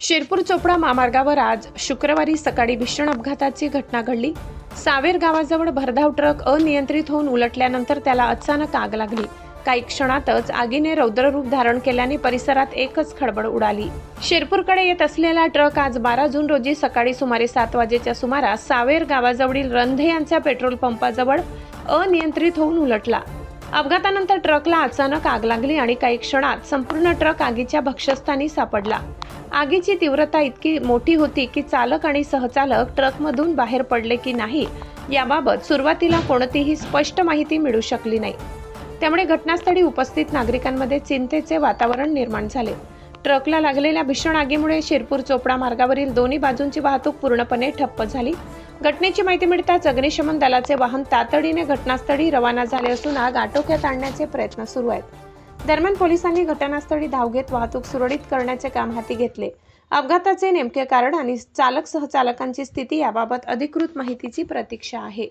शिरपूर चोपडा महामार्गावर आज शुक्रवारी सकाळी भीषण अपघाताची घटना घडली। सावेर गावाजवळ भरधाव ट्रक अनियंत्रित होऊन उलटल्यानंतर त्याला अचानक आग लागली। काही क्षणातच आगीने रौद्र रूप धारण केल्याने परिसरात एकच खळबळ उडाली। शिरपूरकडे येत असलेला ट्रक आज 12 जून रोजी सकाळी सुमारे 7 वाजेच्या सुमारास सावेर गावाजवळील रंधे यांच्या पेट्रोल पंपाजवळ अनियंत्रित होऊन उलटला। अपघातानंतर ट्रकला अचानक आग लागली आणि काही क्षणात संपूर्ण ट्रक आगीच्या भक्ष्यस्थानी सापडला। आगीची तीव्रता इतकी मोठी होती की चालक आणि सहचालक ट्रकमधून बाहेर पडले की नाही याबाबत सुरुवातीला कोणतीही स्पष्ट माहिती मिळू शकली नाही। त्यामुळे घटनास्थळी उपस्थित नागरिकांमध्ये चिंतेचे वातावरण निर्माण झाले। ट्रकला लागलेल्या भीषण आगीमुळे शिरपूर चोपडा मार्गावरील दोन्ही बाजूंची वाहतूक पूर्णपणे ठप्प झाली। घटनेची माहिती मिळताच अग्निशमन दलाचे वाहन तातडीने घटनास्थळी रवाना झाले असून आग आटोक्यात आणण्याचे प्रयत्न सुरू आहेत। दरम्यान पोलिसांनी घटनास्थळी धाव घेत वाहतूक सुरळीत करण्याचे काम हाती घेतले। अपघाताचे नेमके कारण आणि चालक सहचालकांची स्थिती याबाबत अधिकृत माहितीची प्रतीक्षा आहे।